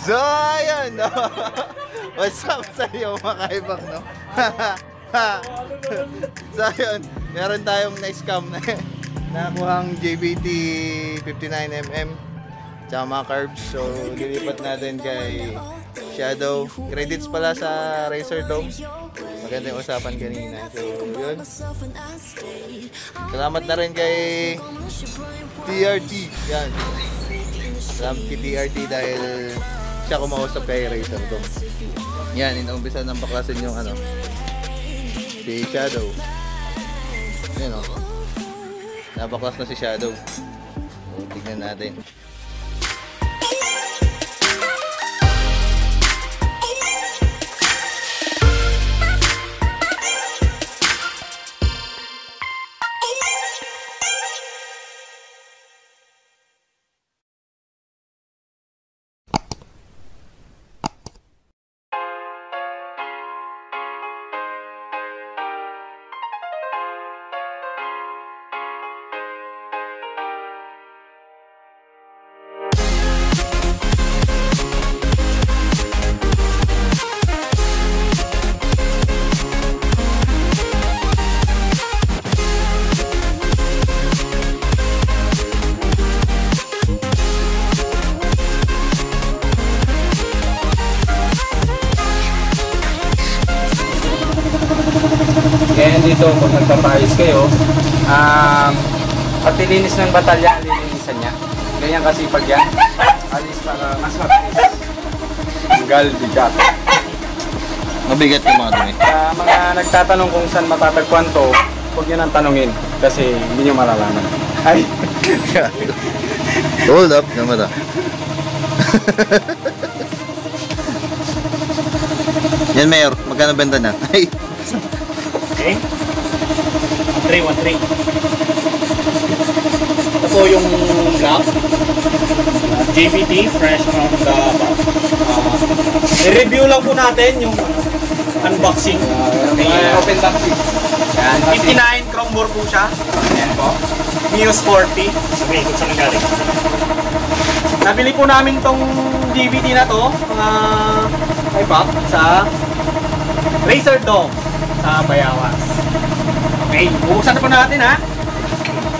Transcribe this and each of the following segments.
So, ayun, no? What's up sa iyo, mga kaibang, no? So, ayun, meron tayong na-scam na nakuhang JVT59MM tsaka mga carbs. So, lilipat natin kay Shadow. Credits pala sa Racer Dome. Maganda yung usapan kanina. So, yun. Salamat na rin kay TRT. Yan. Salamat kay TRT dahil siya kumausap kay Racer Dome. Yan, inuumpisa ng baklasin yung ano, si Shadow. Yan o. Nabaklas na si Shadow. So, tignan natin. Kaya dito, kung nagpapayos kayo, pati linis ng batalya, lilinisan niya. Ganyan kasi pag yan, alis para mas mabilis. Tanggal, bigat. Mabigat yung mga dumi. Mga nagtatanong kung saan matatagpuan to, huwag nyo nang tanungin kasi hindi nyo malalaman. Ay! Hold up naman ah. Yan, Mayor. Magkano benta na? Ay! Okay. 313. Ito po yung black JVT fresh from the box. I-review lang po natin yung unboxing. Open boxing. 59 chrome bore po siya. Ayan po. Muse 40. Sabi kung saan galing. Nabili po namin tong JVT na to, mga iPack sa Racer Dome sa Bayawas. Okay, buksan na po natin ha.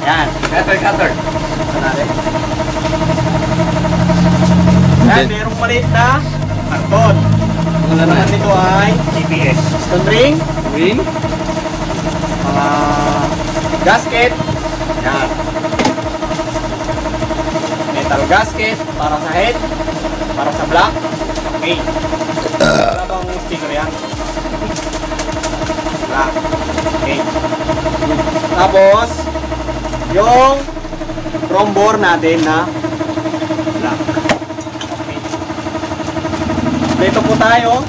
Yan. Cutter. Buksan natin. Yan, merong maliit na karton. Ang laman nito ay GPS. Piston ring. Mga gasket. Yan. Metal gasket para sa head. Para sa block. Okay. Wala bang sticker yan? Okay. Tapos yung chrome bore natin na black. Okay. Dito po tayo.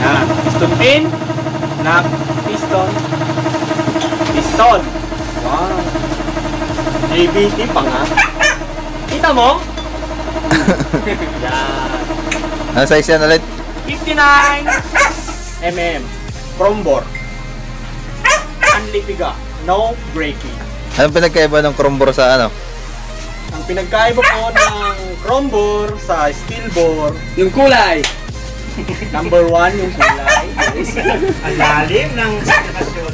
Yan. Piston pin na piston. Wow. JVT pa nga. Kita mo? Yan. Ano size yan ulit? 59mm chrome bore. Unlipiga, no breaking. Anong pinagkaiba ng chrome bore sa ano? Ang pinagkaiba po ng chrome bore sa steel bore, Yung kulay. number 1 yung kulay. Ang lalim ng sitwasyon.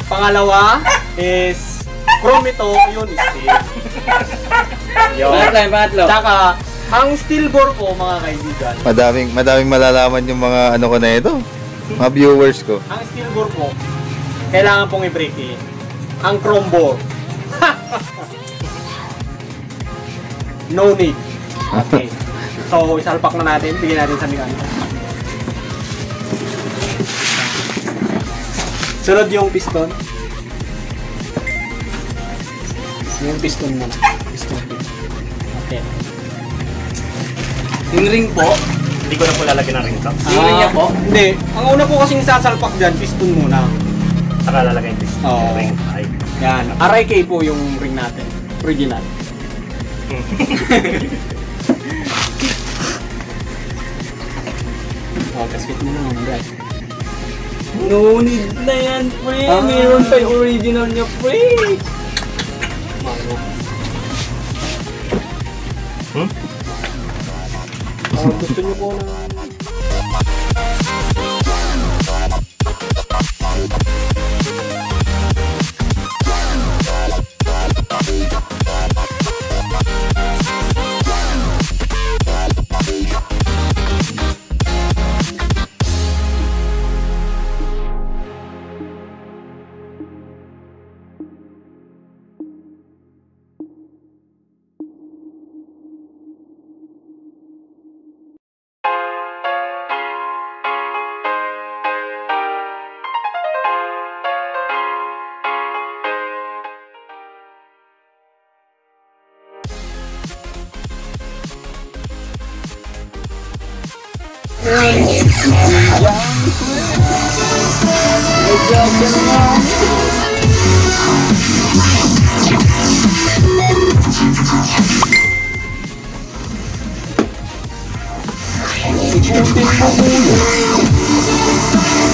Pangalawa is chrome ito, yun steel. Pangatlo. Tsaka ang steel bore po, mga kaibigan, Madaming malalaman yung mga ano ko na ito. Mga viewers ko. ang steel bore po, kailangan pong i-break in. Ang chrome bore, no need. Okay. So, isalpak na natin. Bigyan natin sa mekaniko. Sunod yung piston. Yung piston mo. Piston. Okay. Yung ring po. Hindi ko na po lalagyan ng ring top. Yung ring niya po. Hindi. Ang una po kasing sasalpak dyan, piston muna. Saka lalagay yung piston. Oo. Ring. Ay. Yan. RIK po yung ring natin. Original. Oh, gasket mo na naman, guys. No need na yan, pre. Meron pa yung original niya, pre. Gusto nyo po na...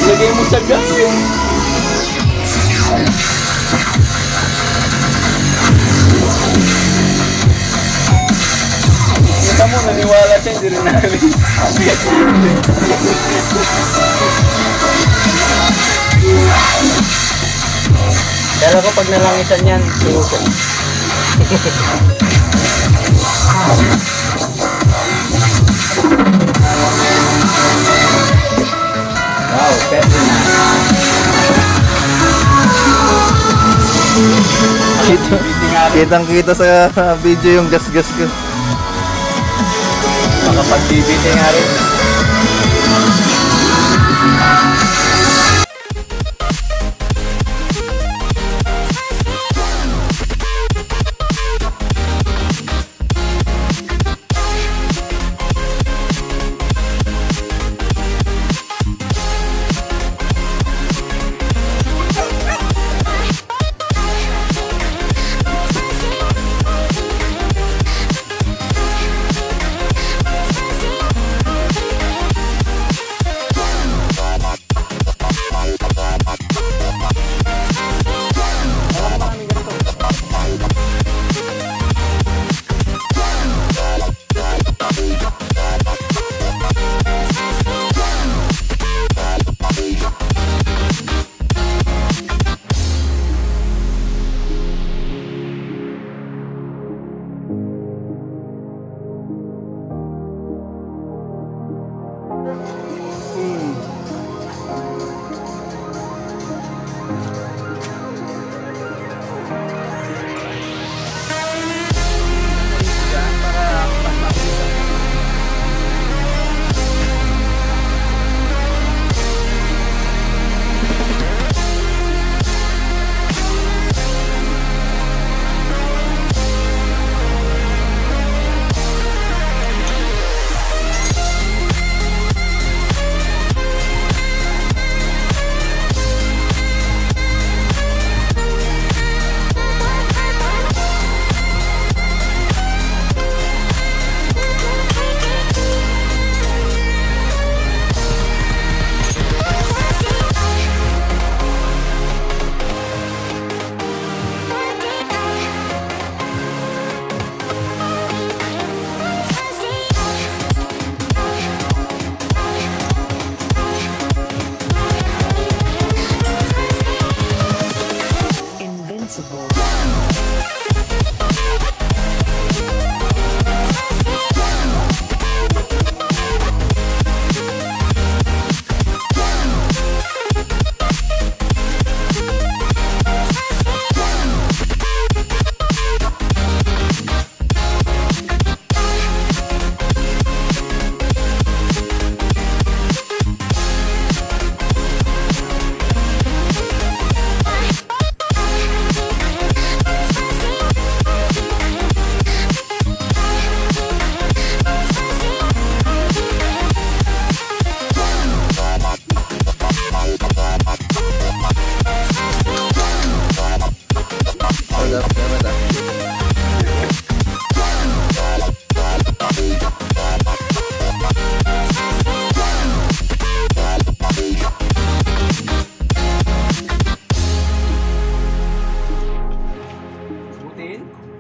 Lagay mo sa gas. Kita mo, naniwala siya, hindi rin namin. Pero ko pag nalangisan yan, suko. Wow, pwede na. Kitang-kita sa video yung gas-gas ko. Makapag-DBT nga rin.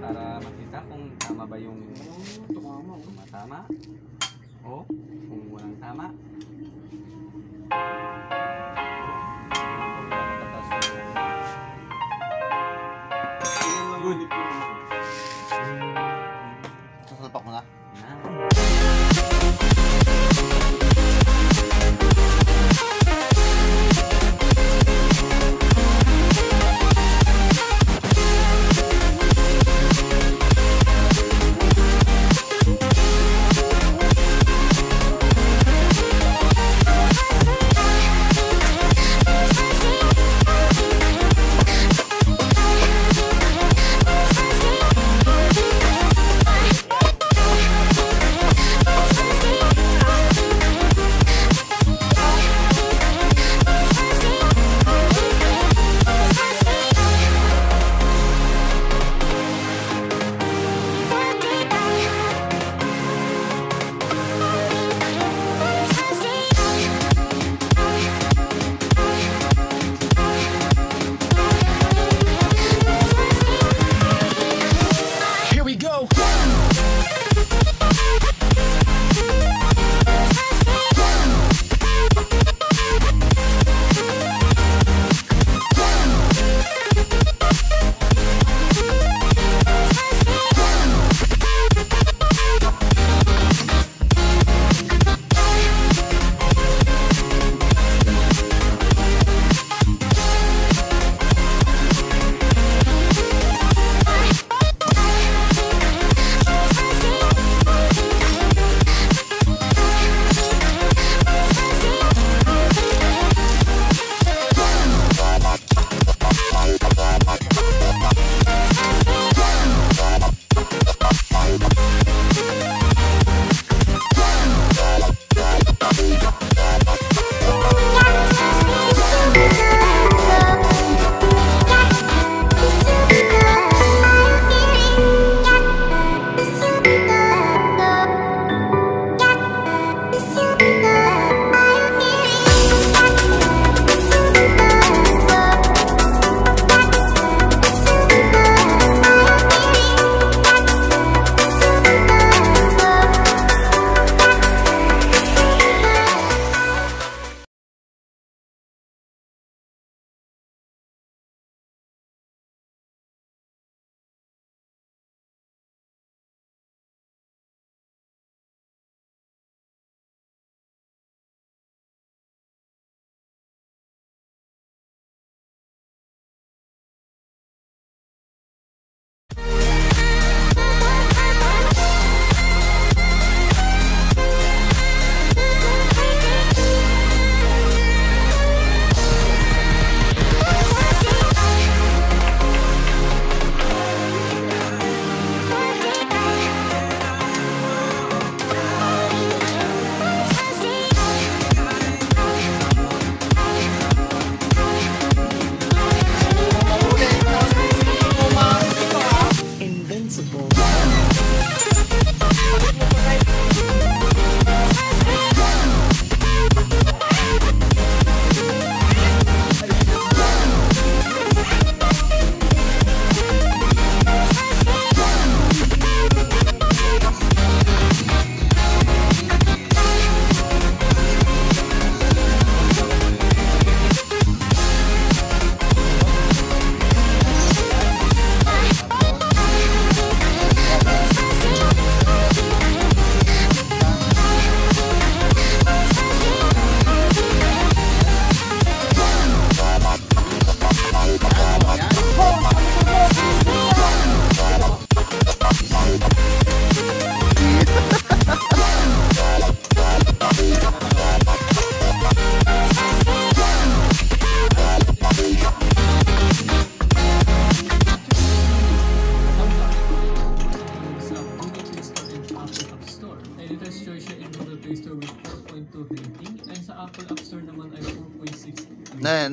Para makita kung tama ba yung tumatama. O, kung walang tama. Good. Sasalpak mo na.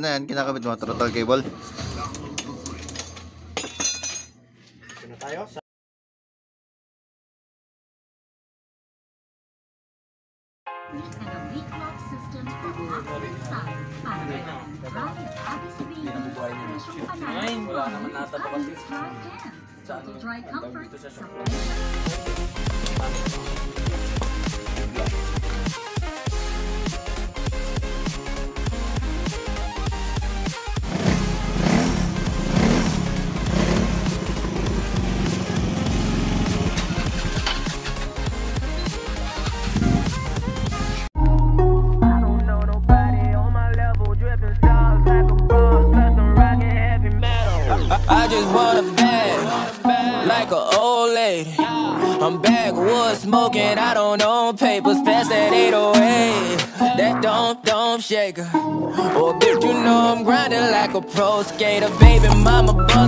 Na yan, kinakabit mo, throttle cable. Ito na tayo sa Wala naman nata pa kasi. Total dry comfort. dito siya sa I just want a bag, like an old lady. I'm backwoods smoking, I don't own papers, pass that 808. That don't shake her. Oh, bitch, you know I'm grinding like a pro skater, baby mama bugging.